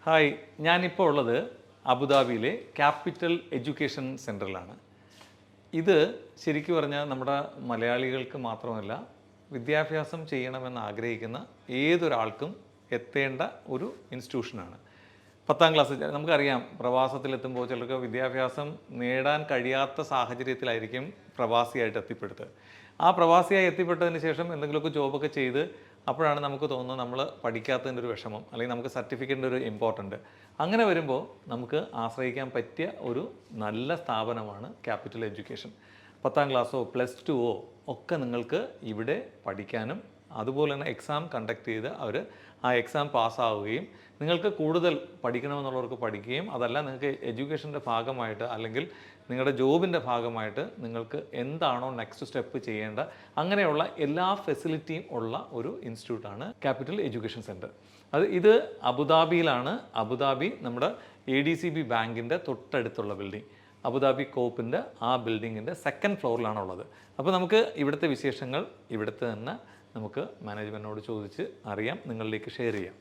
Hi, ഞാനിപ്പോൾ ഉള്ളത് അബുദാബിയിലെ ക്യാപിറ്റൽ എഡ്യൂക്കേഷൻ സെൻറ്ററിലാണ്. ഇത് ശരിക്കും പറഞ്ഞാൽ നമ്മുടെ മലയാളികൾക്ക് മാത്രമല്ല, വിദ്യാഭ്യാസം ചെയ്യണമെന്ന് ആഗ്രഹിക്കുന്ന ഏതൊരാൾക്കും എത്തേണ്ട ഒരു ഇൻസ്റ്റിറ്റ്യൂഷനാണ്. 10ാം ക്ലാസ് നമുക്കറിയാം, പ്രവാസത്തിലെത്തുമ്പോൾ ചിലർക്ക് വിദ്യാഭ്യാസം നേടാൻ കഴിയാത്ത സാഹചര്യത്തിലായിരിക്കും പ്രവാസിയായിട്ട് എത്തിപ്പെടുത്തുക. ആ പ്രവാസിയായി എത്തിപ്പെട്ടതിന് ശേഷം എന്തെങ്കിലുമൊക്കെ ജോബൊക്കെ ചെയ്ത് അപ്പോഴാണ് നമുക്ക് തോന്നുന്നത് നമ്മൾ പഠിക്കാത്തതിൻ്റെ ഒരു വിഷമം, അല്ലെങ്കിൽ നമുക്ക് സർട്ടിഫിക്കറ്റിൻ്റെ ഒരു ഇമ്പോർട്ടൻ്റ്. അങ്ങനെ വരുമ്പോൾ നമുക്ക് ആശ്രയിക്കാൻ പറ്റിയ ഒരു നല്ല സ്ഥാപനമാണ് ക്യാപിറ്റൽ എഡ്യൂക്കേഷൻ. 10ാം ക്ലാസ്സോ +2ഓ ഒക്കെ നിങ്ങൾക്ക് ഇവിടെ പഠിക്കാനും അതുപോലെ തന്നെ എക്സാം കണ്ടക്ട് ചെയ്ത് അവർ ആ എക്സാം പാസ്സാവുകയും നിങ്ങൾക്ക് കൂടുതൽ പഠിക്കണമെന്നുള്ളവർക്ക് പഠിക്കുകയും അതല്ല നിങ്ങൾക്ക് എഡ്യൂക്കേഷൻ്റെ ഭാഗമായിട്ട് അല്ലെങ്കിൽ നിങ്ങളുടെ ജോബിൻ്റെ ഭാഗമായിട്ട് നിങ്ങൾക്ക് എന്താണോ നെക്സ്റ്റ് സ്റ്റെപ്പ് ചെയ്യേണ്ട അങ്ങനെയുള്ള എല്ലാ ഫെസിലിറ്റിയും ഉള്ള ഒരു ഇൻസ്റ്റിറ്റ്യൂട്ടാണ് ക്യാപിറ്റൽ എഡ്യൂക്കേഷൻ സെൻറ്റർ. ഇത് അബുദാബിയിലാണ്. അബുദാബി നമ്മുടെ ADCB ബാങ്കിൻ്റെ തൊട്ടടുത്തുള്ള ബിൽഡിംഗ്, അബുദാബി കോപ്പിൻ്റെ ആ ബിൽഡിങ്ങിൻ്റെ 2nd ഫ്ലോറിലാണുള്ളത്. അപ്പോൾ നമുക്ക് ഇവിടുത്തെ വിശേഷങ്ങൾ ഇവിടുത്തെ തന്നെ നമുക്ക് മാനേജ്മെൻറ്റിനോട് ചോദിച്ച് അറിയാം, നിങ്ങളിലേക്ക് ഷെയർ ചെയ്യാം.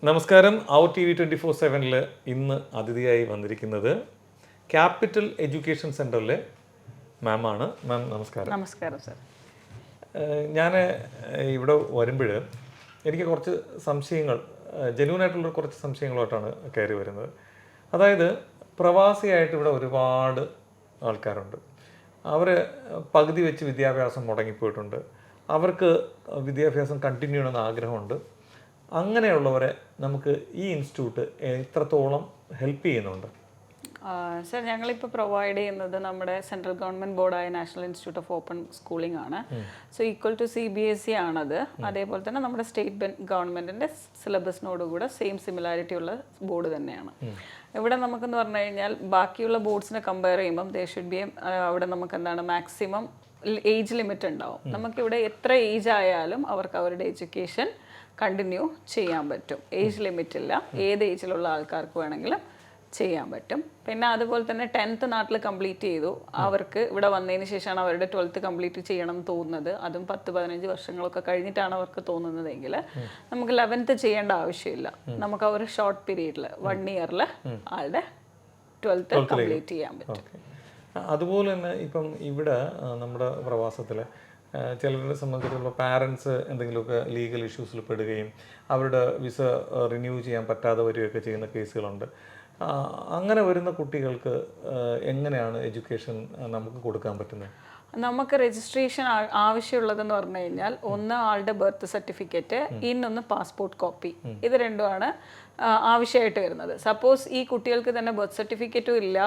നമസ്കാരം. TV 24/7 ഇന്ന് അതിഥിയായി വന്നിരിക്കുന്നത് ക്യാപിറ്റൽ എഡ്യൂക്കേഷൻ സെൻറ്ററിലെ മാമാണ്. മാം നമസ്കാരം. നമസ്കാരം സർ. ഞാൻ ഇവിടെ വരുമ്പോൾ എനിക്ക് കുറച്ച് സംശയങ്ങൾ, ജെന്യൂനായിട്ടുള്ള കുറച്ച് സംശയങ്ങളുമായിട്ടാണ് കയറി വരുന്നത്. അതായത് പ്രവാസിയായിട്ട് ഇവിടെ ഒരുപാട് ആൾക്കാരുണ്ട്. അവർ പകുതി വെച്ച് വിദ്യാഭ്യാസം മുടങ്ങിപ്പോയിട്ടുണ്ട്. അവർക്ക് വിദ്യാഭ്യാസം കണ്ടിന്യൂ ചെയ്യണമെന്ന് ആഗ്രഹമുണ്ട്. അങ്ങനെയുള്ളവരെ നമുക്ക് ഈ ഇൻസ്റ്റിറ്റ്യൂട്ട് എത്രത്തോളം ഹെൽപ്പ് ചെയ്യുന്നുണ്ട്? സർ, ഞങ്ങളിപ്പോൾ പ്രൊവൈഡ് ചെയ്യുന്നത് നമ്മുടെ സെൻട്രൽ ഗവൺമെൻറ് ബോർഡായ National Institute of Open Schooling ആണ്. സോ ഈക്വൽ ടു CBSE ആണത്. അതേപോലെ തന്നെ നമ്മുടെ സ്റ്റേറ്റ് ഗവൺമെൻറ്റിൻ്റെ സിലബസിനോടുകൂടെ സെയിം സിമിലാരിറ്റി ഉള്ള ബോർഡ് തന്നെയാണ്. ഇവിടെ നമുക്കെന്ന് പറഞ്ഞു കഴിഞ്ഞാൽ ബാക്കിയുള്ള ബോർഡ്സിനെ കമ്പയർ ചെയ്യുമ്പം ദേ ഷുഡ് ബി അവിടെ നമുക്ക് എന്താണ് മാക്സിമം ഏജ് ലിമിറ്റ് ഉണ്ടാവും. നമുക്കിവിടെ എത്ര ഏജ് ആയാലും അവർക്ക് അവരുടെ എഡ്യൂക്കേഷൻ കണ്ടിന്യൂ ചെയ്യാൻ പറ്റും. ഏജ് ലിമിറ്റ് ഇല്ല, ഏത് ഏജിലുള്ള ആൾക്കാർക്ക് വേണമെങ്കിലും ചെയ്യാൻ പറ്റും. പിന്നെ അതുപോലെ തന്നെ 10th നാട്ടിൽ കംപ്ലീറ്റ് ചെയ്തു, അവർക്ക് ഇവിടെ വന്നതിന് ശേഷമാണ് അവരുടെ 12th കംപ്ലീറ്റ് ചെയ്യണം എന്ന് തോന്നുന്നത്, അതും 10-15 വർഷങ്ങളൊക്കെ കഴിഞ്ഞിട്ടാണ് അവർക്ക് തോന്നുന്നതെങ്കിൽ നമുക്ക് 11th ചെയ്യേണ്ട ആവശ്യമില്ല. നമുക്ക് ആ ഒരു ഷോർട്ട് പീരീഡിൽ 1 ഇയറിൽ ആളുടെ 12th കംപ്ലീറ്റ് ചെയ്യാൻ പറ്റും. അതുപോലെ തന്നെ ഇപ്പം ഇവിടെ നമ്മുടെ പ്രവാസത്തിൽ ചിലരെ സംബന്ധിച്ചിടത്തോളം പാരൻസ് എന്തെങ്കിലുമൊക്കെ ലീഗൽ ഇഷ്യൂസിൽ പെടുകയും അവരുടെ വിസ റിന്യൂ ചെയ്യാൻ പറ്റാതെ വരികയൊക്കെ ചെയ്യുന്ന കേസുകളുണ്ട്. അങ്ങനെ വരുന്ന കുട്ടികൾക്ക് എങ്ങനെയാണ് എഡ്യൂക്കേഷൻ നമുക്ക് കൊടുക്കാൻ പറ്റുന്നത്? നമുക്ക് രജിസ്ട്രേഷൻ ആവശ്യമുള്ളതെന്ന് പറഞ്ഞു കഴിഞ്ഞാൽ ഒന്ന് ആളുടെ ബർത്ത് സർട്ടിഫിക്കറ്റ്, ഇന്നൊന്ന് പാസ്പോർട്ട് കോപ്പി. ഇത് രണ്ടുമാണ് ആവശ്യമായിട്ട് വരുന്നത്. സപ്പോസ് ഈ കുട്ടികൾക്ക് തന്നെ ബർത്ത് സർട്ടിഫിക്കറ്റും ഇല്ല,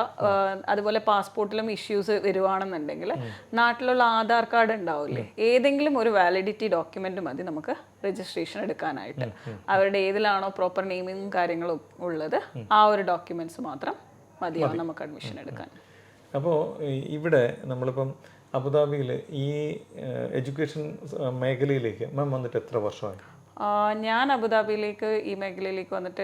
അതുപോലെ പാസ്പോർട്ടിലും ഇഷ്യൂസ് വരുവാണെന്നുണ്ടെങ്കിൽ നാട്ടിലുള്ള ആധാർ കാർഡ് ഉണ്ടാവില്ലേ, ഏതെങ്കിലും ഒരു വാലിഡിറ്റി ഡോക്യുമെന്റ് മതി നമുക്ക് രജിസ്ട്രേഷൻ എടുക്കാനായിട്ട്. അവരുടെ ഏതിലാണോ പ്രോപ്പർ നെയിമിങ്ങും കാര്യങ്ങളും ഉള്ളത് ആ ഒരു ഡോക്യുമെന്റ്സ് മാത്രം മതിയാവും നമുക്ക് അഡ്മിഷൻ എടുക്കാൻ. അപ്പോൾ ഇവിടെ നമ്മളിപ്പം അബുദാബിയിൽ ഈ എഡ്യൂക്കേഷൻ മേഖലയിലേക്ക് മാം വന്നിട്ട് എത്ര വർഷമായി? ഞാൻ അബുദാബിയിലേക്ക് ഈ മേഖലയിലേക്ക് വന്നിട്ട്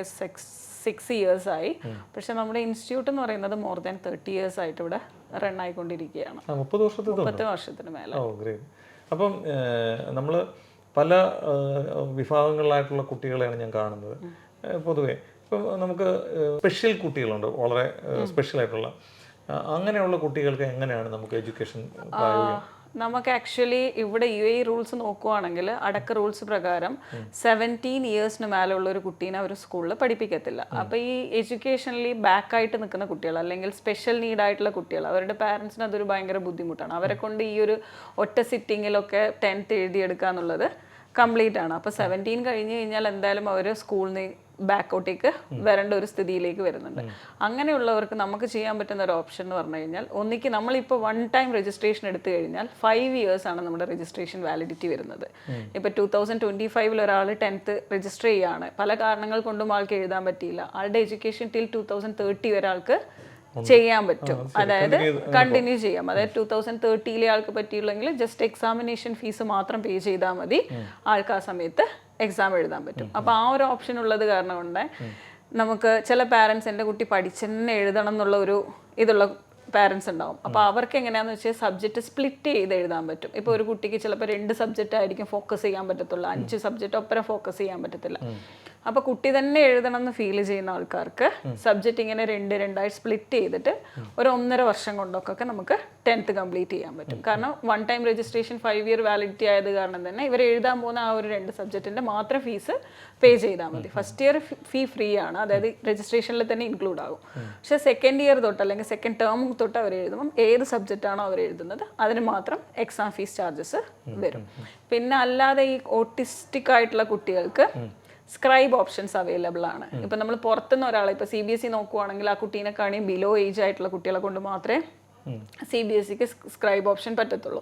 6 years ആയി. പക്ഷെ നമ്മുടെ ഇൻസ്റ്റിറ്റ്യൂട്ട് എന്ന് പറയുന്നത് മോർ ദാൻ 30 years ആയിട്ട് ഇവിടെ റൺ ആയിക്കൊണ്ടിരിക്കുകയാണ്. 30 വർഷത്തിന് മേലെ. അപ്പം നമ്മൾ പല വിഭാഗങ്ങളിലായിട്ടുള്ള കുട്ടികളെയാണ് ഞാൻ കാണുന്നത്. പൊതുവേ ഇപ്പം നമുക്ക് സ്പെഷ്യൽ കുട്ടികളുണ്ട്, വളരെ സ്പെഷ്യൽ ആയിട്ടുള്ള. അങ്ങനെയുള്ള കുട്ടികൾക്ക് എങ്ങനെയാണ് നമുക്ക് എഡ്യൂക്കേഷൻ? നമുക്ക് ആക്ച്വലി ഇവിടെ UAE റൂൾസ് നോക്കുവാണെങ്കിൽ അടക്ക റൂൾസ് പ്രകാരം 17 ഇയേഴ്സിന് മേലുള്ള ഒരു കുട്ടീനെ അവർ സ്കൂളിൽ പഠിപ്പിക്കത്തില്ല. അപ്പോൾ ഈ എഡ്യൂക്കേഷനലി ബാക്കായിട്ട് നിൽക്കുന്ന കുട്ടികൾ അല്ലെങ്കിൽ സ്പെഷ്യൽ നീഡായിട്ടുള്ള കുട്ടികൾ, അവരുടെ പാരൻസിന് അതൊരു ഭയങ്കര ബുദ്ധിമുട്ടാണ്. അവരെ കൊണ്ട് ഈ ഒരു ഒറ്റ സിറ്റിങ്ങിലൊക്കെ 10th എഴുതിയെടുക്കുക എന്നുള്ളത് കംപ്ലീറ്റ് ആണ്. അപ്പോൾ 17 കഴിഞ്ഞ് കഴിഞ്ഞാൽ എന്തായാലും അവർ സ്കൂളിൽ നിന്ന് ബാക്കോട്ടേക്ക് വരേണ്ട ഒരു സ്ഥിതിയിലേക്ക് വരുന്നുണ്ട്. അങ്ങനെയുള്ളവർക്ക് നമുക്ക് ചെയ്യാൻ പറ്റുന്ന ഒരു ഓപ്ഷൻ എന്ന് പറഞ്ഞു കഴിഞ്ഞാൽ, ഒന്നിക്ക് നമ്മളിപ്പോൾ 1 ടൈം രജിസ്ട്രേഷൻ എടുത്തു കഴിഞ്ഞാൽ 5 years ആണ് നമ്മുടെ രജിസ്ട്രേഷൻ വാലിഡിറ്റി വരുന്നത്. ഇപ്പോൾ 2025 ഒരാൾ 10th രജിസ്റ്റർ ചെയ്യുകയാണ്, പല കാരണങ്ങൾ കൊണ്ടും ആൾക്ക് എഴുതാൻ പറ്റിയില്ല, ആളുടെ എഡ്യൂക്കേഷൻ ടിൽ 2030 വരെ ആൾക്ക് ചെയ്യാൻ പറ്റും, അതായത് കണ്ടിന്യൂ ചെയ്യാം. അതായത് 2030 ആൾക്ക് പറ്റിയില്ലെങ്കിൽ ജസ്റ്റ് എക്സാമിനേഷൻ ഫീസ് മാത്രം പേ ചെയ്താൽ മതി, ആൾക്ക് ആ സമയത്ത് എക്സാം എഴുതാൻ പറ്റും. അപ്പോൾ ആ ഒരു ഓപ്ഷൻ ഉള്ളത് കാരണം കൊണ്ട് നമുക്ക് ചില പാരൻസ് എൻ്റെ കുട്ടി പഠിച്ചെന്നെ എഴുതണം എന്നുള്ള ഒരു ഇതുള്ള പാരൻസ് ഉണ്ടാവും. അപ്പോൾ അവർക്ക് എങ്ങനെയാണെന്ന് വെച്ചാൽ സബ്ജക്റ്റ് സ്പ്ലിറ്റ് ചെയ്ത് എഴുതാൻ പറ്റും. ഇപ്പോൾ ഒരു കുട്ടിക്ക് ചിലപ്പോൾ 2 സബ്ജക്റ്റ് ആയിരിക്കും ഫോക്കസ് ചെയ്യാൻ പറ്റത്തുള്ളൂ, 5 സബ്ജക്റ്റ് ഒപ്പരം ഫോക്കസ് ചെയ്യാൻ പറ്റത്തില്ല. അപ്പോൾ കുട്ടി തന്നെ എഴുതണം എന്ന് ഫീൽ ചെയ്യുന്ന ആൾക്കാർക്ക് സബ്ജക്റ്റ് ഇങ്ങനെ 2 സ്പ്ലിറ്റ് ചെയ്തിട്ട് ഒരു 1.5 വർഷം കൊണ്ടൊക്കെ നമുക്ക് 10th കംപ്ലീറ്റ് ചെയ്യാൻ പറ്റും. കാരണം 1 ടൈം രജിസ്ട്രേഷൻ 5 year വാലിഡിറ്റി ആയത് കാരണം തന്നെ ഇവർ എഴുതാൻ പോകുന്ന ആ ഒരു 2 സബ്ജക്റ്റിൻ്റെ മാത്രം ഫീസ് പേ ചെയ്താൽ മതി. ഫസ്റ്റ് ഇയർ ഫീ ഫ്രീ ആണ്, അതായത് രജിസ്ട്രേഷനിൽ തന്നെ ഇൻക്ലൂഡ് ആകും. പക്ഷേ സെക്കൻഡ് ഇയർ തൊട്ട് അല്ലെങ്കിൽ സെക്കൻഡ് ടേം തൊട്ട് അവർ എഴുതുമ്പം ഏത് സബ്ജക്റ്റാണോ അവർ എഴുതുന്നത് അതിന് മാത്രം എക്സാം ഫീസ് ചാർജസ് വരും. പിന്നെ അല്ലാതെ ഈ ഓട്ടിസ്റ്റിക് ആയിട്ടുള്ള കുട്ടികൾക്ക് സ്ക്രൈബ് ഓപ്ഷൻസ് അവൈലബിൾ ആണ്. ഇപ്പം നമ്മൾ പുറത്തുനിന്ന് ഒരാളെ ഇപ്പോൾ CBSE നോക്കുവാണെങ്കിൽ ആ കുട്ടീനെ കാണി ബിലോ ഏജ് ആയിട്ടുള്ള കുട്ടികളെ കൊണ്ട് മാത്രമേ CBSEക്ക് സ്ക്രൈബ് ഓപ്ഷൻ പറ്റത്തുള്ളൂ.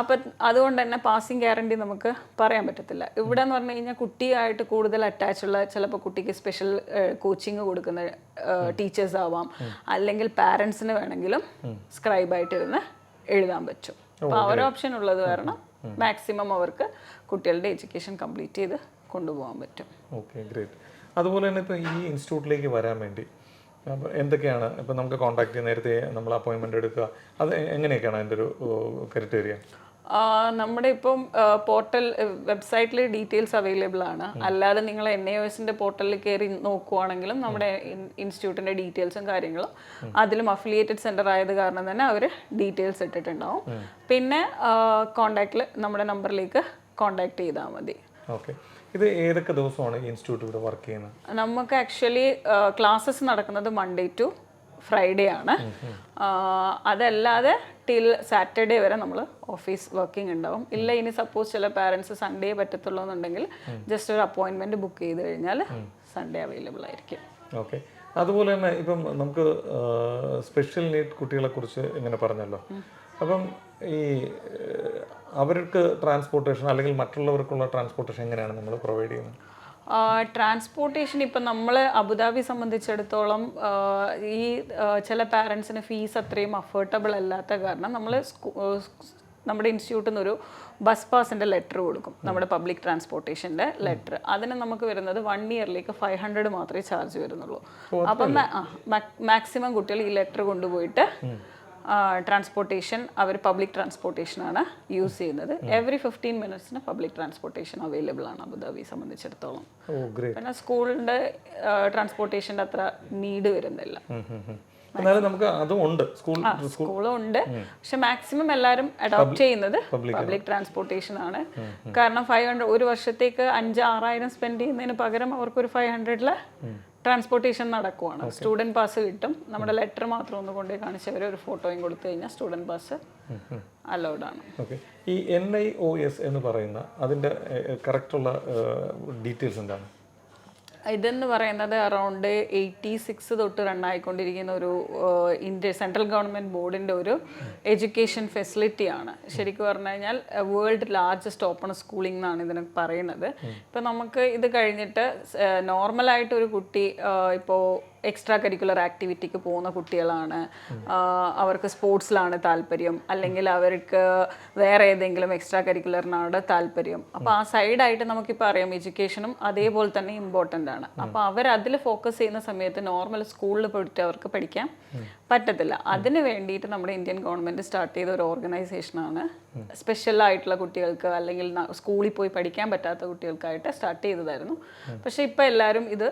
അപ്പം അതുകൊണ്ട് തന്നെ പാസിംഗ് ഗ്യാരണ്ടി നമുക്ക് പറയാൻ പറ്റത്തില്ല. ഇവിടെ എന്ന് പറഞ്ഞു കഴിഞ്ഞാൽ കുട്ടിയായിട്ട് കൂടുതൽ അറ്റാച്ച് ഉള്ള, ചിലപ്പോൾ കുട്ടിക്ക് സ്പെഷ്യൽ കോച്ചിങ് കൊടുക്കുന്ന ടീച്ചേഴ്സ് ആവാം, അല്ലെങ്കിൽ പാരൻസിന് വേണമെങ്കിലും സ്ക്രൈബായിട്ടിരുന്ന് എഴുതാൻ പറ്റും. അപ്പോൾ ആ ഒരു ഓപ്ഷൻ ഉള്ളത് കാരണം മാക്സിമം അവർക്ക് കുട്ടികളുടെ എഡ്യൂക്കേഷൻ കംപ്ലീറ്റ് ചെയ്ത് കൊണ്ടുപോകാൻ പറ്റും. Okay, great. അതുപോലെ തന്നെ ഇപ്പോൾ ഈ ഇൻസ്റ്റിറ്റ്യൂട്ടിലേക്ക് വരാൻ വേണ്ടി അപ്പോൾ എന്തൊക്കെയാണ് ഇപ്പോൾ നമുക്ക് കോൺടാക്ട് ചെയ്യുക, നേരത്തെ നമ്മൾ അപ്പോയിൻമെൻ്റ് എടുക്കുക, അത് എങ്ങനെയൊക്കെയാണ് അതിൻ്റെ ഒരു ക്രൈറ്റീരിയ? നമ്മുടെ ഇപ്പം പോർട്ടൽ വെബ്സൈറ്റിൽ ഡീറ്റെയിൽസ് അവൈലബിൾ ആണ്. അല്ലാതെ നിങ്ങൾ NIOSൻ്റെ പോർട്ടലിൽ കയറി നോക്കുവാണെങ്കിലും നമ്മുടെ ഇൻസ്റ്റിറ്റ്യൂട്ടിൻ്റെ ഡീറ്റെയിൽസും കാര്യങ്ങളും അതിലും അഫിലിയേറ്റഡ് സെൻറ്റർ ആയത് കാരണം തന്നെ അവർ ഡീറ്റെയിൽസ് ഇട്ടിട്ടുണ്ടാവും. പിന്നെ കോണ്ടാക്റ്റിൽ നമ്മുടെ നമ്പറിലേക്ക് കോണ്ടാക്ട് ചെയ്താൽ മതി. ഓക്കെ, ഇത് ഏതൊക്കെ ദിവസമാണ് ഇൻസ്റ്റിറ്റ്യൂട്ട് ഇവിടെ വർക്ക് ചെയ്യുന്നത്? നമുക്ക് ആക്ച്വലി ക്ലാസ്സസ് നടക്കുന്നത് Monday to Friday ആണ്. അതല്ലാതെ ടിൽ സാറ്റർഡേ വരെ നമ്മൾ ഓഫീസ് വർക്കിംഗ് ഉണ്ടാവും. ഇല്ല ഇനി സപ്പോസ് ചില പാരൻസ് സൺഡേ പറ്റത്തുള്ളൂ എന്നുണ്ടെങ്കിൽ ജസ്റ്റ് ഒരു അപ്പോയിൻമെൻറ്റ് ബുക്ക് ചെയ്ത് കഴിഞ്ഞാൽ സൺഡേ അവൈലബിൾ ആയിരിക്കും. ഓക്കെ, അതുപോലെ തന്നെ ഇപ്പം നമുക്ക് സ്പെഷ്യൽ നീഡ് കുട്ടികളെ കുറിച്ച് ഇങ്ങനെ പറഞ്ഞല്ലോ, അപ്പം ഈ അവർക്ക് ട്രാൻസ്പോർട്ടേഷൻ അല്ലെങ്കിൽ മറ്റുള്ളവർക്കുള്ള ട്രാൻസ്പോർട്ടേഷൻ എങ്ങനെയാണ് നമ്മൾ പ്രൊവൈഡ് ചെയ്യുന്നത്? ട്രാൻസ്പോർട്ടേഷൻ ഇപ്പം നമ്മൾ അബുദാബി സംബന്ധിച്ചിടത്തോളം ഈ ചില പാരൻസിന് ഫീസ് അത്രയും അഫോർഡബിൾ അല്ലാത്ത കാരണം നമ്മൾ നമ്മുടെ ഇൻസ്റ്റിറ്റ്യൂട്ടിൽ നിന്നൊരു ബസ് പാസിൻ്റെ ലെറ്റർ കൊടുക്കും, നമ്മുടെ പബ്ലിക് ട്രാൻസ്പോർട്ടേഷൻ്റെ ലെറ്റർ. അതിന് നമുക്ക് വരുന്നത് 1 ഇയറിലേക്ക് 500 മാത്രമേ ചാർജ് വരുന്നുള്ളൂ. അപ്പം മാക്സിമം കുട്ടികൾ ഈ ലെറ്റർ കൊണ്ടുപോയിട്ട് ട്രാൻസ്പോർട്ടേഷൻ അവർ പബ്ലിക് ട്രാൻസ്പോർട്ടേഷനാണ് യൂസ് ചെയ്യുന്നത്. എവറി 15 മിനിറ്റ്സിന് പബ്ലിക് ട്രാൻസ്പോർട്ടേഷൻ അവൈലബിൾ ആണ് അബുദാബി സംബന്ധിച്ചിടത്തോളം. പിന്നെ സ്കൂളിൻ്റെ ട്രാൻസ്പോർട്ടേഷൻ്റെ അത്ര നീഡ് വരുന്നില്ല. നമുക്ക് അതും ഉണ്ട്, സ്കൂളും ഉണ്ട്. പക്ഷെ മാക്സിമം എല്ലാവരും അഡോപ്റ്റ് ചെയ്യുന്നത് പബ്ലിക് ട്രാൻസ്പോർട്ടേഷൻ ആണ്. കാരണം 500 ഒരു വർഷത്തേക്ക് 5,000-6,000 സ്പെൻഡ് ചെയ്യുന്നതിന് പകരം അവർക്കൊരു 500-ൽ ട്രാൻസ്പോർട്ടേഷൻ നടക്കുവാണ്. സ്റ്റുഡൻറ് പാസ് കിട്ടും. നമ്മുടെ ലെറ്റർ മാത്രം ഒന്ന് കൊണ്ടുപോയി കാണിച്ചവർ ഒരു ഫോട്ടോയും കൊടുത്തു കഴിഞ്ഞാൽ സ്റ്റുഡൻറ് പാസ് അലൗഡ് ആണ്. ഓക്കെ, ഈ NIOS എന്ന് പറയുന്ന അതിൻ്റെ കറക്റ്റുള്ള ഡീറ്റെയിൽസ് എന്താണ്? ഇതെന്ന് പറയുന്നത് അറൗണ്ട് 86 തൊട്ട് റണ്ണായിക്കൊണ്ടിരിക്കുന്ന ഒരു സെൻട്രൽ ഗവൺമെൻറ് ബോർഡിൻ്റെ ഒരു എഡ്യൂക്കേഷൻ ഫെസിലിറ്റിയാണ്. ശരിക്കും പറഞ്ഞു കഴിഞ്ഞാൽ വേൾഡ് ലാർജസ്റ്റ് ഓപ്പൺ സ്കൂളിംഗ് എന്നാണ് ഇതിന് പറയുന്നത്. ഇപ്പം നമുക്ക് ഇത് കഴിഞ്ഞിട്ട് നോർമലായിട്ട് ഒരു കുട്ടി ഇപ്പോൾ എക്സ്ട്രാ കരിക്കുലർ ആക്ടിവിറ്റിക്ക് പോകുന്ന കുട്ടികളാണ്, അവർക്ക് സ്പോർട്സിലാണ് താല്പര്യം, അല്ലെങ്കിൽ അവർക്ക് വേറെ ഏതെങ്കിലും എക്സ്ട്രാ കരിക്കുലറിനാണ് താല്പര്യം. അപ്പോൾ ആ സൈഡായിട്ട് നമുക്കിപ്പോൾ അറിയാം എഡ്യൂക്കേഷനും അതേപോലെ തന്നെ ഇമ്പോർട്ടൻ്റ് ആണ്. അപ്പോൾ അവരതിൽ ഫോക്കസ് ചെയ്യുന്ന സമയത്ത് നോർമൽ സ്കൂളിൽ പോയിട്ട് അവർക്ക് പഠിക്കാൻ പറ്റത്തില്ല. അതിന് വേണ്ടിയിട്ട് നമ്മുടെ ഇന്ത്യൻ ഗവൺമെൻറ് സ്റ്റാർട്ട് ചെയ്ത ഒരു ഓർഗനൈസേഷനാണ് സ്പെഷ്യൽ ആയിട്ടുള്ള കുട്ടികൾക്ക് അല്ലെങ്കിൽ സ്കൂളിൽ പോയി പഠിക്കാൻ പറ്റാത്ത കുട്ടികൾക്കായിട്ട് സ്റ്റാർട്ട് ചെയ്തതായിരുന്നു. പക്ഷേ ഇപ്പോൾ എല്ലാവരും ഇത്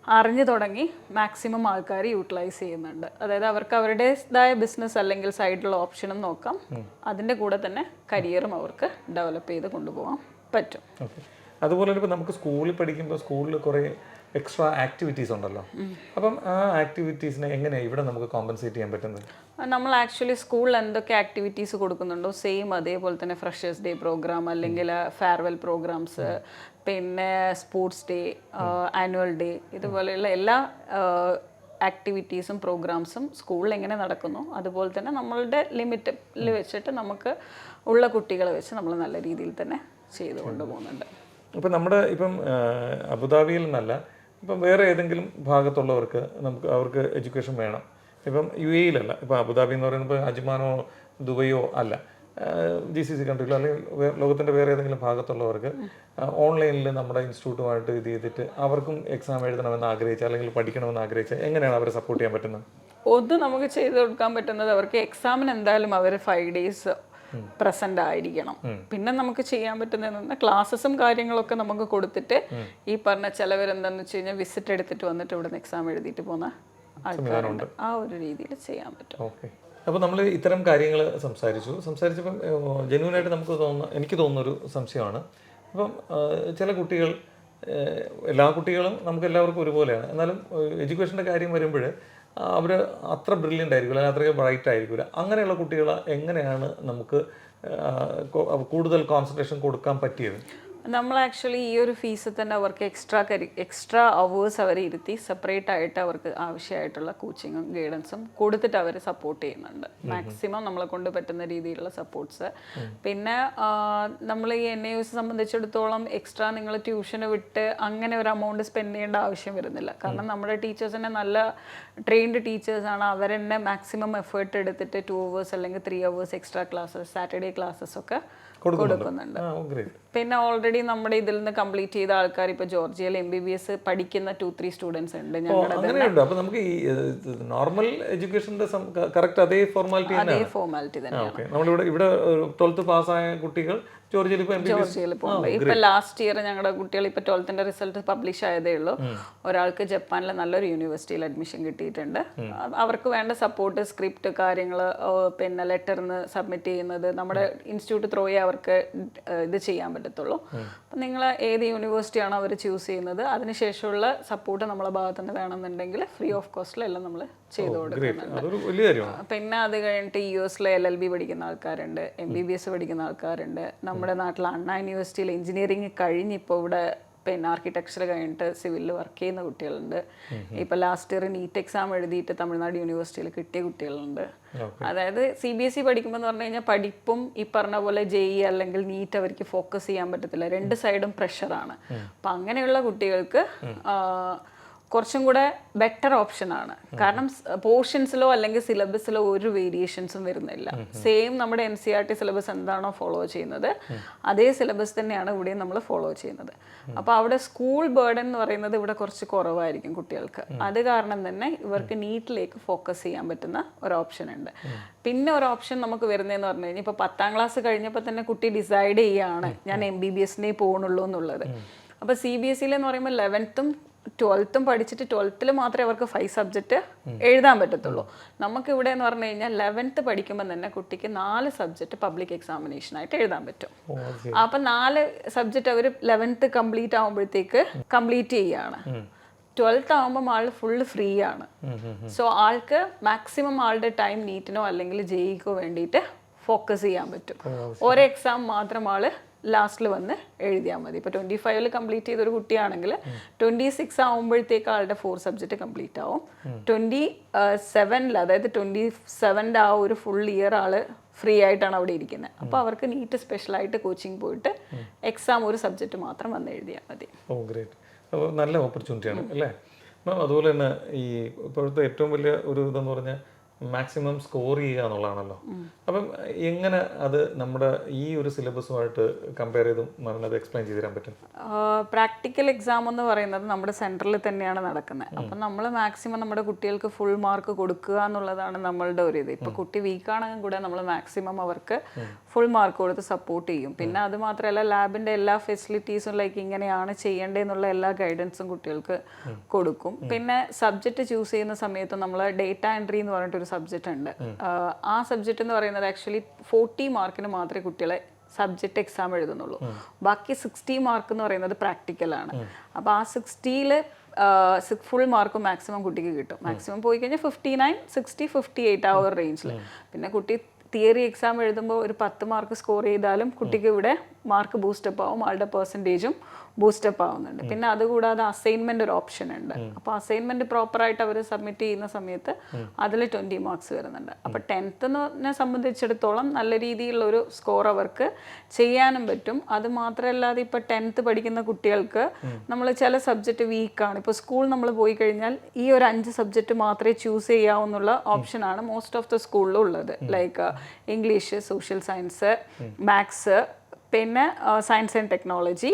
അറിഞ്ഞു തുടങ്ങി മാക്സിമം ആൾക്കാർ യൂട്ടിലൈസ് ചെയ്യുന്നുണ്ട്. അതായത് അവർക്ക് അവരുടേതായ ബിസിനസ് അല്ലെങ്കിൽ സൈഡിലുള്ള ഓപ്ഷനും നോക്കാം, അതിൻ്റെ കൂടെ തന്നെ കരിയറും അവർക്ക് ഡെവലപ്പ് ചെയ്ത് കൊണ്ടുപോകാൻ പറ്റും. അതുപോലെ ഇപ്പോൾ നമുക്ക് സ്കൂളിൽ പഠിക്കുമ്പോൾ സ്കൂളിൽ കുറേ എക്സ്ട്രാ ആക്ടിവിറ്റീസ് ഉണ്ടല്ലോ, അപ്പം ആ ആക്ടിവിറ്റീസിനെ എങ്ങനെയാണ് ഇവിടെ നമുക്ക് കോമ്പൻസേറ്റ് ചെയ്യാൻ പറ്റുന്നത്? നമ്മൾ ആക്ച്വലി സ്കൂളിൽ എന്തൊക്കെ ആക്ടിവിറ്റീസ് കൊടുക്കുന്നുണ്ടോ സെയിം അതേപോലെ തന്നെ ഫ്രഷേഴ്സ് ഡേ പ്രോഗ്രാം അല്ലെങ്കിൽ ഫെയർവെൽ പ്രോഗ്രാംസ്, പിന്നെ സ്പോർട്സ് ഡേ, ആനുവൽ ഡേ, ഇതുപോലെയുള്ള എല്ലാ ആക്ടിവിറ്റീസും പ്രോഗ്രാംസും സ്കൂളിൽ എങ്ങനെ നടക്കുന്നു അതുപോലെ തന്നെ നമ്മളുടെ ലിമിറ്റിൽ വെച്ചിട്ട് നമുക്ക് ഉള്ള കുട്ടികളെ വെച്ച് നമ്മൾ നല്ല രീതിയിൽ തന്നെ ചെയ്തു കൊണ്ടുപോകുന്നുണ്ട്. ഇപ്പം ഇപ്പം അബുദാബിയിൽ നിന്നല്ല, ഇപ്പം വേറെ ഏതെങ്കിലും ഭാഗത്തുള്ളവർക്ക് അവർക്ക് എഡ്യൂക്കേഷൻ വേണം, ഇപ്പം UAE-യിലല്ല, ഇപ്പം അബുദാബി എന്ന് പറയുന്നത് അജ്മാനോ ദുബൈയോ അല്ല, GCC കൺട്രിയിലോ അല്ലെങ്കിൽ ലോകത്തിൻ്റെ വേറെ ഏതെങ്കിലും ഭാഗത്തുള്ളവർക്ക് ഓൺലൈനിൽ നമ്മുടെ ഇൻസ്റ്റിറ്റ്യൂട്ടുമായിട്ട് ഇത് ചെയ്തിട്ട് അവർക്കും എക്സാം എഴുതണമെന്ന് ആഗ്രഹിച്ചാൽ അല്ലെങ്കിൽ പഠിക്കണമെന്ന് ആഗ്രഹിച്ചാൽ എങ്ങനെയാണ് അവരെ സപ്പോർട്ട് ചെയ്യാൻ പറ്റുന്നത്? ഒന്ന് നമുക്ക് ചെയ്ത് കൊടുക്കാൻ പറ്റുന്നത് അവർക്ക് എക്സാമിന് എന്തായാലും അവർ 5 days പ്രസന്റ് ആയിരിക്കണം. പിന്നെ നമുക്ക് ചെയ്യാൻ പറ്റുന്നതെന്ന് ക്ലാസ്സസും കാര്യങ്ങളൊക്കെ നമുക്ക് കൊടുത്തിട്ട് ഈ പറഞ്ഞ ചിലവരെന്താന്ന് വെച്ച് കഴിഞ്ഞാൽ വിസിറ്റ് എടുത്തിട്ട് വന്നിട്ട് ഇവിടെ നിന്ന് എക്സാം എഴുതിയിട്ട് പോകുന്ന ആൾക്കാരുണ്ട്. ആ ഒരു രീതിയിൽ ചെയ്യാൻ പറ്റും. ഓക്കെ. അപ്പോൾ നമ്മൾ ഇത്തരം കാര്യങ്ങൾ സംസാരിച്ചപ്പം ജെന്യൂനായിട്ട് എനിക്ക് തോന്നുന്നൊരു സംശയമാണ്. അപ്പം ചില കുട്ടികൾ, എല്ലാ കുട്ടികളും നമുക്ക് എല്ലാവർക്കും ഒരുപോലെയാണ്, എന്നാലും എഡ്യൂക്കേഷൻ്റെ കാര്യം വരുമ്പോൾ അവർ അത്ര ബ്രില്യൻ്റ് ആയിരിക്കില്ല, അല്ലെങ്കിൽ അത്രയും ബ്രൈറ്റ് ആയിരിക്കില്ല. അങ്ങനെയുള്ള കുട്ടികളെ എങ്ങനെയാണ് നമുക്ക് കൂടുതൽ കോൺസെൻട്രേഷൻ കൊടുക്കാൻ പറ്റിയത്? നമ്മൾ ആക്ച്വലി ഈ ഒരു ഫീസ് തന്നെ അവർക്ക് എക്സ്ട്രാ അവേഴ്സ് അവരെ ഇരുത്തി സെപ്പറേറ്റ് ആയിട്ട് അവർക്ക് ആവശ്യമായിട്ടുള്ള കോച്ചിങ്ങും ഗൈഡൻസും കൊടുത്തിട്ട് അവർ സപ്പോർട്ട് ചെയ്യുന്നുണ്ട്. മാക്സിമം നമ്മളെ കൊണ്ട് പറ്റുന്ന രീതിയിലുള്ള സപ്പോർട്ട്സ്. പിന്നെ നമ്മൾ ഈ NIOS സംബന്ധിച്ചിടത്തോളം എക്സ്ട്രാ നിങ്ങൾ ട്യൂഷന് വിട്ട് അങ്ങനെ ഒരു എമൗണ്ട് സ്പെൻഡ് ചെയ്യേണ്ട ആവശ്യം വരുന്നില്ല. കാരണം നമ്മുടെ ടീച്ചേഴ്സ് തന്നെ നല്ല ട്രെയിൻഡ് ടീച്ചേഴ്സാണ്. അവരെന്നെ മാക്സിമം എഫേർട്ട് എടുത്തിട്ട് 2 hours അല്ലെങ്കിൽ 3 hours extra classes, Saturday classes ഒക്കെ കൊടുക്കുന്നുണ്ട്. പിന്നെ ഓൾറെഡി നമ്മുടെ ഇതിൽ നിന്ന് കംപ്ലീറ്റ് ചെയ്ത ആൾക്കാർ ഇപ്പോൾ ജോർജിയയിൽ MBBS പഠിക്കുന്ന 2-3 സ്റ്റുഡൻസ് ഉണ്ട് ഞങ്ങളുടെ. അപ്പോൾ നമുക്ക് ഈ നോർമൽ എഡ്യൂക്കേഷന്റെ കറക്റ്റ് അതേ ഫോർമാലിറ്റി തന്നെ. ഇവിടെ 12th പാസ്സായ കുട്ടികൾ ജോർജിയയിൽ പോകുന്നത്. ഇപ്പൊ ലാസ്റ്റ് ഇയർ ഞങ്ങളുടെ കുട്ടികൾ ഇപ്പൊ 12th റിസൾട്ട് പബ്ലിഷ് ആയതേ ഉള്ളൂ. ഒരാൾക്ക് ജപ്പാനിലെ നല്ലൊരു യൂണിവേഴ്സിറ്റിയിൽ അഡ്മിഷൻ കിട്ടിയിട്ടുണ്ട്. അവർക്ക് വേണ്ട സപ്പോർട്ട്, സ്ക്രിപ്റ്റ് കാര്യങ്ങൾ, പിന്നെ ലെറ്ററിന് സബ്മിറ്റ് ചെയ്യുന്നത് നമ്മുടെ ഇൻസ്റ്റിറ്റ്യൂട്ട് ത്രൂ അവർക്ക് ഇത് ചെയ്യാൻ പറ്റത്തുള്ളൂ. അപ്പം നിങ്ങൾ ഏത് യൂണിവേഴ്സിറ്റിയാണോ അവർ ചൂസ് ചെയ്യുന്നത് അതിനുശേഷമുള്ള സപ്പോർട്ട് നമ്മളെ ഭാഗത്തു നിന്ന് വേണമെന്നുണ്ടെങ്കിൽ ഫ്രീ ഓഫ് കോസ്റ്റിലെല്ലാം നമ്മൾ ചെയ്തു കൊടുക്കുന്നുണ്ട്. പിന്നെ അത് കഴിഞ്ഞിട്ട് US LLB പഠിക്കുന്ന ആൾക്കാരുണ്ട്, MBBS പഠിക്കുന്ന ആൾക്കാരുണ്ട്. നമ്മുടെ നാട്ടിൽ അണ്ണാ യൂണിവേഴ്സിറ്റിയിൽ എഞ്ചിനീയറിംഗ് കഴിഞ്ഞ് ഇപ്പോൾ ഇവിടെ പിന്നെ ആർക്കിടെക്ചർ കഴിഞ്ഞിട്ട് സിവിലിൽ വർക്ക് ചെയ്യുന്ന കുട്ടികളുണ്ട്. ഇപ്പം ലാസ്റ്റ് ഇയർ നീറ്റ് എക്സാം എഴുതിയിട്ട് തമിഴ്നാട് യൂണിവേഴ്സിറ്റിയിൽ കിട്ടിയ കുട്ടികളുണ്ട്. അതായത് CBSE പഠിക്കുമ്പോൾ എന്ന് പറഞ്ഞു കഴിഞ്ഞാൽ പഠിപ്പും ഈ പറഞ്ഞ പോലെ JEE അല്ലെങ്കിൽ നീറ്റ് അവർക്ക് ഫോക്കസ് ചെയ്യാൻ പറ്റത്തില്ല. 2 സൈഡും പ്രഷറാണ്. അപ്പം അങ്ങനെയുള്ള കുട്ടികൾക്ക് കുറച്ചും കൂടെ ബെറ്റർ ഓപ്ഷനാണ്. കാരണം പോർഷൻസിലോ അല്ലെങ്കിൽ സിലബസിലോ ഒരു വേരിയേഷൻസും വരുന്നില്ല. സെയിം നമ്മുടെ NCERT സിലബസ് എന്താണോ ഫോളോ ചെയ്യുന്നത് അതേ സിലബസ് തന്നെയാണ് ഇവിടെയും നമ്മൾ ഫോളോ ചെയ്യുന്നത്. അപ്പോൾ അവിടെ സ്കൂൾ ബേർഡൻ എന്ന് പറയുന്നത് ഇവിടെ കുറച്ച് കുറവായിരിക്കും കുട്ടികൾക്ക്. അത് കാരണം തന്നെ ഇവർക്ക് നീറ്റിലേക്ക് ഫോക്കസ് ചെയ്യാൻ പറ്റുന്ന ഒരു ഓപ്ഷൻ ഉണ്ട്. പിന്നെ ഒരു ഓപ്ഷൻ നമുക്ക് വരുന്നതെന്ന് പറഞ്ഞു കഴിഞ്ഞാൽ ഇപ്പോൾ 10th ക്ലാസ് കഴിഞ്ഞപ്പോൾ തന്നെ കുട്ടി ഡിസൈഡ് ചെയ്യുകയാണ് ഞാൻ MBBS-നെ പോകുന്നുള്ളൂ എന്നുള്ളത്. അപ്പോൾ CBSE എന്ന് പറയുമ്പോൾ 11th 12th പഠിച്ചിട്ട് 12th മാത്രമേ അവർക്ക് 5 സബ്ജക്റ്റ് എഴുതാൻ പറ്റത്തുള്ളൂ. നമുക്കിവിടെ എന്ന് പറഞ്ഞു കഴിഞ്ഞാൽ 11th പഠിക്കുമ്പോൾ തന്നെ കുട്ടിക്ക് 4 സബ്ജക്റ്റ് പബ്ലിക് എക്സാമിനേഷനായിട്ട് എഴുതാൻ പറ്റും. അപ്പം 4 സബ്ജക്റ്റ് അവർ 11th കംപ്ലീറ്റ് ആകുമ്പോഴത്തേക്ക് കംപ്ലീറ്റ് ചെയ്യുകയാണ്. 12th ആകുമ്പോൾ ആൾ ഫുള്ള് ഫ്രീ ആണ്. സോ ആൾക്ക് മാക്സിമം ആളുടെ ടൈം നീറ്റിനോ അല്ലെങ്കിൽ JEEക്കോ വേണ്ടിയിട്ട് ഫോക്കസ് ചെയ്യാൻ പറ്റും. ഒരു എക്സാം മാത്രം ആള് ലാസ്റ്റിൽ വന്ന് എഴുതിയാൽ മതി. ഇപ്പോൾ 25ൽ കംപ്ലീറ്റ് ചെയ്തൊരു കുട്ടിയാണെങ്കിൽ 26 ആകുമ്പോഴത്തേക്ക് ആളുടെ 4 സബ്ജക്റ്റ് കംപ്ലീറ്റ് ആവും. 27ൽ അതായത് 27ൻ്റെ ആ ഒരു ഫുൾ ഇയർ ആള് ഫ്രീ ആയിട്ടാണ് അവിടെ ഇരിക്കുന്നത്. അപ്പോൾ അവർക്ക് നീറ്റ് സ്പെഷ്യലായിട്ട് കോച്ചിങ് പോയിട്ട് എക്സാം ഒരു സബ്ജക്റ്റ് മാത്രം വന്ന് എഴുതിയാൽ മതി. അപ്പോൾ നല്ല ഓപ്പർച്യൂണിറ്റിയാണ് അല്ലേ? അതുപോലെ തന്നെ ഈ ഇപ്പോഴത്തെ ഏറ്റവും വലിയ ഒരു ഇതെന്ന് പറഞ്ഞാൽ മാക്സിമം സ്കോർ ചെയ്യുക എന്നുള്ളതാണല്ലോ. അപ്പം എങ്ങനെ അത് നമ്മുടെ ഈ ഒരു സിലബസുമായിട്ട് കമ്പയർ ചെയ്തും അത് എക്സ്പ്ലെയിൻ ചെയ്ത് തരാൻ പറ്റും? പ്രാക്ടിക്കൽ എക്സാം എന്ന് പറയുന്നത് നമ്മുടെ സെൻറ്ററിൽ തന്നെയാണ് നടക്കുന്നത്. അപ്പം നമ്മൾ മാക്സിമം നമ്മുടെ കുട്ടികൾക്ക് ഫുൾ മാർക്ക് കൊടുക്കുക എന്നുള്ളതാണ് നമ്മളുടെ ഒരു ഇത്. ഇപ്പോൾ കുട്ടി വീക്കാണെങ്കിൽ കൂടെ നമ്മൾ മാക്സിമം അവർക്ക് ഫുൾ മാർക്ക് കൊടുത്ത് സപ്പോർട്ട് ചെയ്യും. പിന്നെ അത് മാത്രമല്ല ലാബിൻ്റെ എല്ലാ ഫെസിലിറ്റീസും ലൈക്ക് ഇങ്ങനെയാണ് ചെയ്യേണ്ടതെന്നുള്ള എല്ലാ ഗൈഡൻസും കുട്ടികൾക്ക് കൊടുക്കും. പിന്നെ സബ്ജക്റ്റ് ചൂസ് ചെയ്യുന്ന സമയത്ത് നമ്മൾ ഡേറ്റ എൻട്രി എന്ന് പറഞ്ഞിട്ടൊരു സബ്ജക്റ്റ് ഉണ്ട്. ആ സബ്ജക്റ്റ് എന്ന് പറയുന്നത് ആക്ച്വലി 40 മാർക്കിന് മാത്രമേ കുട്ടികളെ സബ്ജക്റ്റ് എക്സാം എഴുതുന്നുള്ളൂ. ബാക്കി 60 മാർക്ക് എന്ന് പറയുന്നത് പ്രാക്ടിക്കലാണ്. അപ്പോൾ ആ 60-ൽ ഫുൾ മാർക്ക് മാക്സിമം കുട്ടിക്ക് കിട്ടും. മാക്സിമം പോയി കഴിഞ്ഞാൽ 59, 60, 58 ആ ഒരു റേഞ്ചിൽ. പിന്നെ കുട്ടി തിയറി എക്സാം എഴുതുമ്പോൾ ഒരു 10 മാർക്ക് സ്കോർ ചെയ്താലും കുട്ടിക്ക് ഇവിടെ മാർക്ക് ബൂസ്റ്റപ്പ് ആവും, ആളുടെ പെർസെൻറ്റേജും ബൂസ്റ്റപ്പ് ആവുന്നുണ്ട്. പിന്നെ അതുകൂടാതെ അസൈൻമെന്റ് ഒരു ഓപ്ഷൻ ഉണ്ട്. അപ്പോൾ അസൈൻമെന്റ് പ്രോപ്പറായിട്ട് അവർ സബ്മിറ്റ് ചെയ്യുന്ന സമയത്ത് അതിൽ 20 മാർക്സ് വരുന്നുണ്ട്. അപ്പോൾ 10th സംബന്ധിച്ചിടത്തോളം നല്ല രീതിയിലുള്ള ഒരു സ്കോർ അവർക്ക് ചെയ്യാനും പറ്റും. അത് മാത്രമല്ലാതെ ഇപ്പോൾ 10th പഠിക്കുന്ന കുട്ടികൾക്ക് നമ്മൾ ചില സബ്ജക്റ്റ് വീക്കാണ്. ഇപ്പോൾ സ്കൂൾ നമ്മൾ പോയി കഴിഞ്ഞാൽ ഈ ഒരു 5 സബ്ജക്റ്റ് മാത്രമേ ചൂസ് ചെയ്യാവുന്നുള്ള ഓപ്ഷനാണ് മോസ്റ്റ് ഓഫ് ദ സ്കൂളിലും ഉള്ളത്. Like English, social science, maths, പിന്നെ സയൻസ് ആൻഡ് ടെക്നോളജി,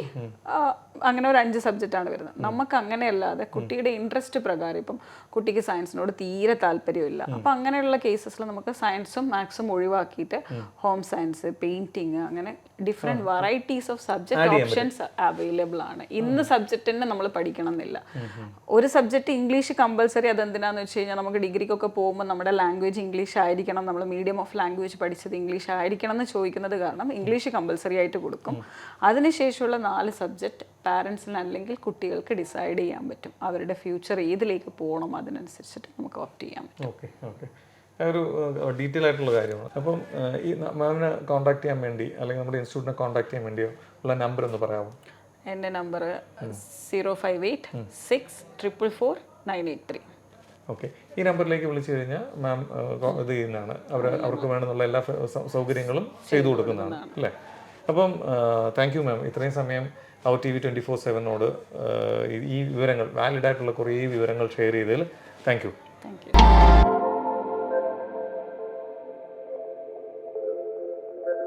അങ്ങനെ ഒരു 5 സബ്ജക്റ്റാണ് വരുന്നത്. നമുക്ക് അങ്ങനെയല്ലാതെ കുട്ടിയുടെ ഇൻട്രസ്റ്റ് പ്രകാരം ഇപ്പം കുട്ടിക്ക് സയൻസിനോട് തീരെ താല്പര്യമില്ല, അപ്പം അങ്ങനെയുള്ള കേസസിൽ നമുക്ക് സയൻസും മാത്സും ഒഴിവാക്കിയിട്ട് ഹോം സയൻസ്, പെയിന്റിങ്, അങ്ങനെ different varieties of subject options available ആണ്. ഇന്ന് സബ്ജക്റ്റ് തന്നെ നമ്മൾ പഠിക്കണം എന്നില്ല. ഒരു സബ്ജക്റ്റ് ഇംഗ്ലീഷ് കമ്പൽസറി, അതെന്തിനാന്ന് വെച്ച് കഴിഞ്ഞാൽ നമുക്ക് ഡിഗ്രിക്കൊക്കെ പോകുമ്പോൾ നമ്മുടെ ലാംഗ്വേജ് ഇംഗ്ലീഷ് ആയിരിക്കണം, നമ്മൾ മീഡിയം ഓഫ് ലാംഗ്വേജ് പഠിച്ചത് ഇംഗ്ലീഷ് ആയിരിക്കണം എന്ന് ചോദിക്കുന്നത് കാരണം ഇംഗ്ലീഷ് കമ്പൽസറി ആയിട്ട് കൊടുക്കും. അതിനുശേഷമുള്ള 4 സബ്ജക്റ്റ് പാരൻസിന് അല്ലെങ്കിൽ കുട്ടികൾക്ക് ഡിസൈഡ് ചെയ്യാൻ പറ്റും. അവരുടെ ഫ്യൂച്ചർ ഏതിലേക്ക് പോകണം അതിനനുസരിച്ചിട്ട് നമുക്ക് ഓപ്റ്റ് ചെയ്യാൻ പറ്റും. ഓക്കെ ഓക്കെ, ഒരു ഡീറ്റെയിൽ ആയിട്ടുള്ള കാര്യമാണ്. അപ്പം ഈ മാമിനെ കോൺടാക്ട് ചെയ്യാൻ വേണ്ടി അല്ലെങ്കിൽ നമ്മുടെ ഇൻസ്റ്റിറ്റ്യൂട്ടിനെ കോൺടാക്ട് ചെയ്യാൻ വേണ്ടിയോ ഉള്ള നമ്പർ ഒന്ന് പറയാമോ? എൻ്റെ നമ്പർ 05864444983. ഓക്കെ, ഈ നമ്പറിലേക്ക് വിളിച്ചു കഴിഞ്ഞാൽ മാം ഇത് ചെയ്യുന്നതാണ്. അവർക്ക് വേണമെന്നുള്ള എല്ലാ സൗകര്യങ്ങളും ചെയ്തു കൊടുക്കുന്നതാണ് അല്ലേ? അപ്പം താങ്ക് യു മാം, ഇത്രയും സമയം അവർ TV 24/7 ഈ വിവരങ്ങൾ, വാലിഡ് ആയിട്ടുള്ള കുറേ വിവരങ്ങൾ ഷെയർ ചെയ്തതിൽ താങ്ക് യു.